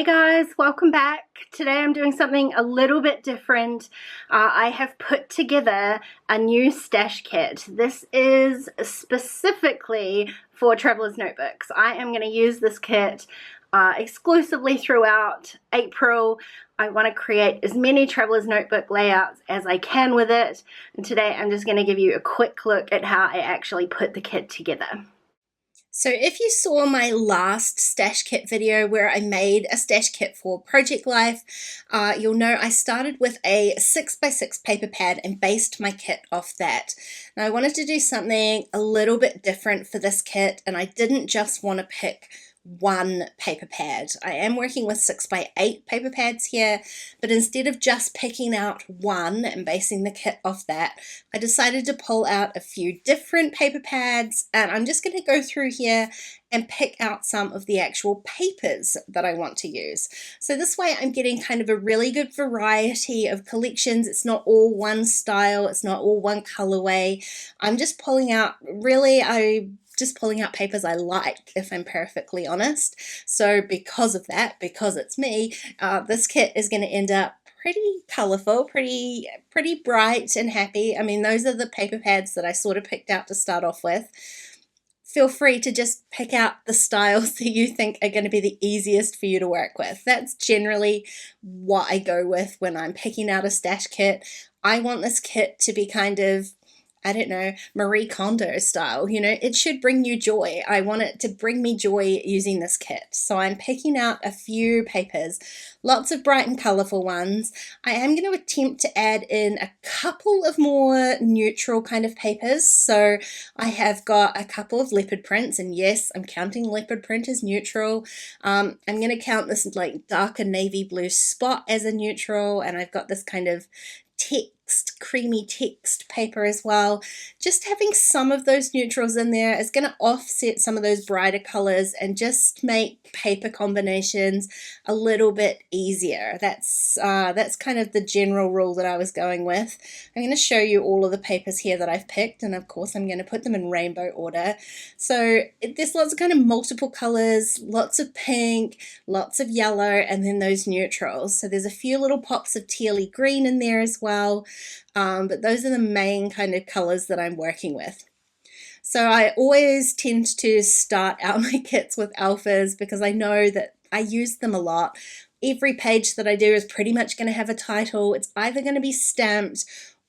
Hey guys, welcome back. Today I'm doing something a little bit different. I have put together a new stash kit. This is specifically for traveler's notebooks. I am going to use this kit exclusively throughout April. I want to create as many traveler's notebook layouts as I can with it. And today I'm just going to give you a quick look at how I actually put the kit together. So if you saw my last stash kit video where I made a stash kit for Project Life, you'll know I started with a 6x6 paper pad and based my kit off that. Now I wanted to do something a little bit different for this kit, and I didn't just want to pick one paper pad. I am working with 6x8 paper pads here, but instead of just picking out one and basing the kit off that, I decided to pull out a few different paper pads, and I'm just going to go through here and pick out some of the actual papers that I want to use. So this way I'm getting kind of a really good variety of collections. It's not all one style, it's not all one colorway. I'm just pulling out, just pulling out papers I like, if I'm perfectly honest. So because of that, because it's me, this kit is going to end up pretty colorful, pretty bright and happy. I mean, those are the paper pads that I sort of picked out to start off with. Feel free to just pick out the styles that you think are going to be the easiest for you to work with. That's generally what I go with when I'm picking out a stash kit. I want this kit to be kind of, I don't know, Marie Kondo style. You know, it should bring you joy. I want it to bring me joy using this kit. So I'm picking out a few papers, lots of bright and colorful ones. I am going to attempt to add in a couple of more neutral kind of papers. So I have got a couple of leopard prints, and yes, I'm counting leopard print as neutral. I'm going to count this like darker navy blue spot as a neutral, and I've got this kind of creamy text paper as well. Just having some of those neutrals in there is going to offset some of those brighter colors and just make paper combinations a little bit easier. That's kind of the general rule that I was going with. I'm going to show you all of the papers here that I've picked, and of course I'm going to put them in rainbow order. So there's lots of kind of multiple colors, lots of pink, lots of yellow, and then those neutrals. So there's a few little pops of tealy green in there as well. But those are the main kind of colors that I'm working with. So I always tend to start out my kits with alphas because I know that I use them a lot. Every page that I do is pretty much going to have a title. It's either going to be stamped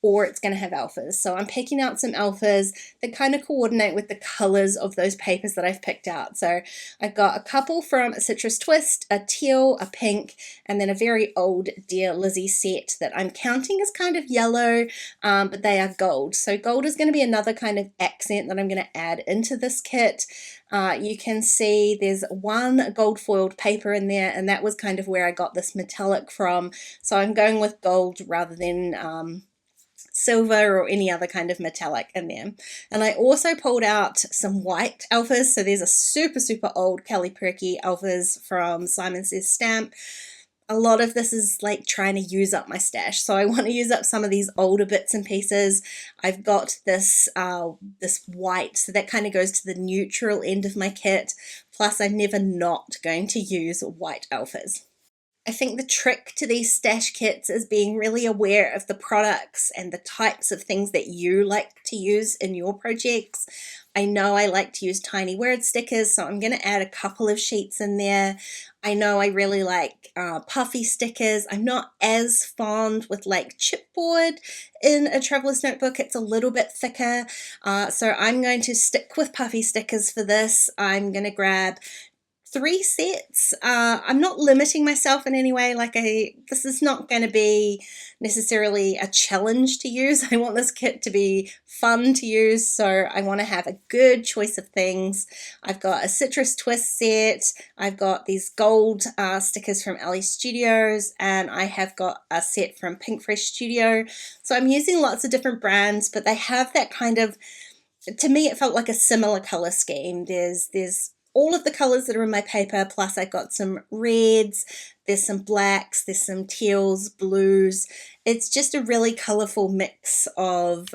or it's going to have alphas. So I'm picking out some alphas that kind of coordinate with the colors of those papers that I've picked out. So I've got a couple from a Citrus Twist, a teal, a pink, and then a very old Dear Lizzie set that I'm counting as kind of yellow, but they are gold. So gold is going to be another kind of accent that I'm going to add into this kit. You can see there's one gold foiled paper in there, and that was kind of where I got this metallic from. So I'm going with gold rather than silver or any other kind of metallic in there. And I also pulled out some white alphas. So there's a super old Kelly Perky alphas from Simon Says Stamp. A lot of this is like trying to use up my stash, so I want to use up some of these older bits and pieces. I've got this white, so that kind of goes to the neutral end of my kit, plus I'm never not going to use white alphas. I think the trick to these stash kits is being really aware of the products and the types of things that you like to use in your projects. I know I like to use tiny word stickers, so I'm going to add a couple of sheets in there. I know I really like puffy stickers. I'm not as fond with like chipboard in a traveler's notebook. It's a little bit thicker, so I'm going to stick with puffy stickers for this. I'm going to grab 3 sets. I'm not limiting myself in any way. This is not going to be necessarily a challenge to use. I want this kit to be fun to use, so I want to have a good choice of things. I've got a Citrus Twist set. I've got these gold stickers from LA Studios, and I have got a set from Pink Fresh Studio. So I'm using lots of different brands, but they have that kind of, to me it felt like a similar color scheme. There's all of the colors that are in my paper, plus I've got some reds, There's some blacks, there's some teals, blues. It's just a really colorful mix of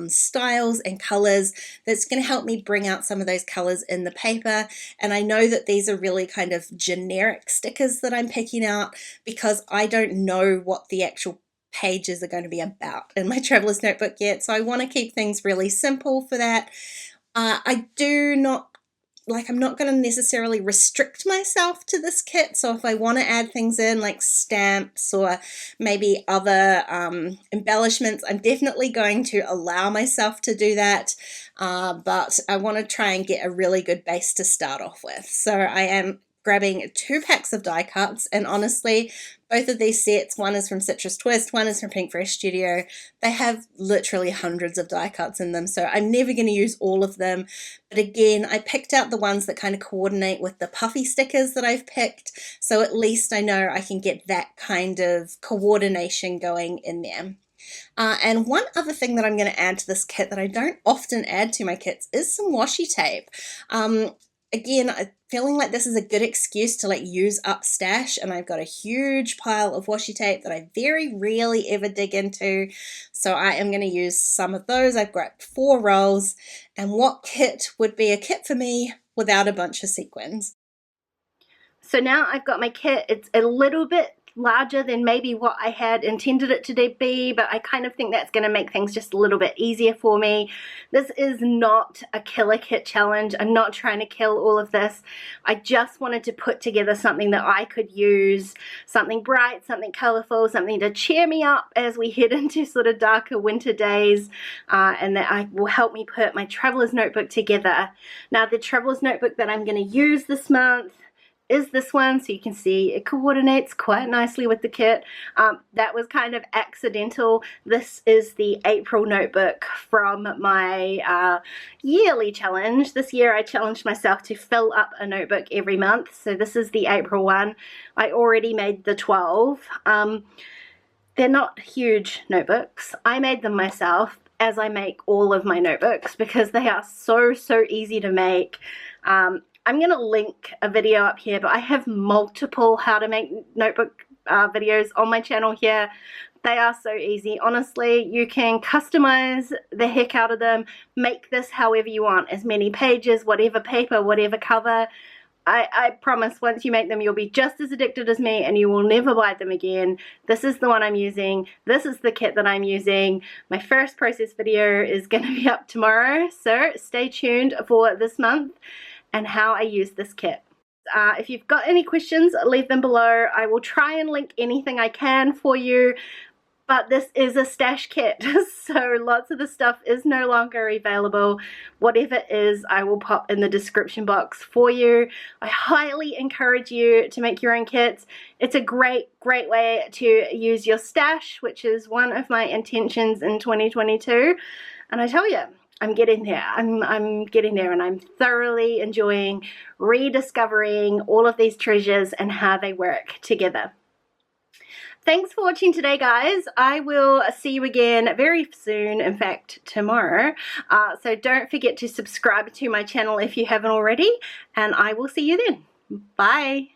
styles and colors that's going to help me bring out some of those colors in the paper. And I know that these are really kind of generic stickers that I'm picking out because I don't know what the actual pages are going to be about in my traveler's notebook yet. So I want to keep things really simple for that. I'm not going to necessarily restrict myself to this kit. So if I want to add things in like stamps or maybe other embellishments, I'm definitely going to allow myself to do that. But I want to try and get a really good base to start off with. So I am grabbing 2 packs of die cuts, and honestly, both of these sets, one is from Citrus Twist, one is from Pink Fresh Studio. They have literally hundreds of die cuts in them, so I'm never going to use all of them. But again, I picked out the ones that kind of coordinate with the puffy stickers that I've picked, so at least I know I can get that kind of coordination going in there. And one other thing that I'm going to add to this kit that I don't often add to my kits is some washi tape. Again, I'm feeling like this is a good excuse to use up stash, and I've got a huge pile of washi tape that I very rarely ever dig into, so I am going to use some of those. I've got 4 rolls, and what kit would be a kit for me without a bunch of sequins? So now I've got my kit. It's a little bit larger than maybe what I had intended it to be, but I kind of think that's going to make things just a little bit easier for me. This is not a killer kit challenge. I'm not trying to kill all of this. I just wanted to put together something that I could use, something bright, something colorful, something to cheer me up as we head into sort of darker winter days, and that will help me put my traveler's notebook together. Now, the traveler's notebook that I'm going to use this month is this one, so you can see it coordinates quite nicely with the kit. That was kind of accidental. This is the April notebook from my yearly challenge. This year I challenged myself to fill up a notebook every month, so this is the April one. I already made the 12. They're not huge notebooks. I made them myself, as I make all of my notebooks, because they are so easy to make. I'm going to link a video up here, but I have multiple how to make notebook videos on my channel here. They are so easy. Honestly, you can customize the heck out of them. Make this however you want. As many pages, whatever paper, whatever cover. I promise once you make them, you'll be just as addicted as me and you will never buy them again. This is the one I'm using. This is the kit that I'm using. My first process video is going to be up tomorrow, so stay tuned for this month and how I use this kit. If you've got any questions, leave them below. I will try and link anything I can for you, but this is a stash kit, so lots of the stuff is no longer available. Whatever it is, I will pop in the description box for you. I highly encourage you to make your own kits. It's a great way to use your stash, which is one of my intentions in 2022, and I tell you, I'm getting there. I'm getting there, and I'm thoroughly enjoying rediscovering all of these treasures and how they work together. Thanks for watching today, guys. I will see you again very soon, in fact tomorrow. So don't forget to subscribe to my channel if you haven't already, and I will see you then. Bye.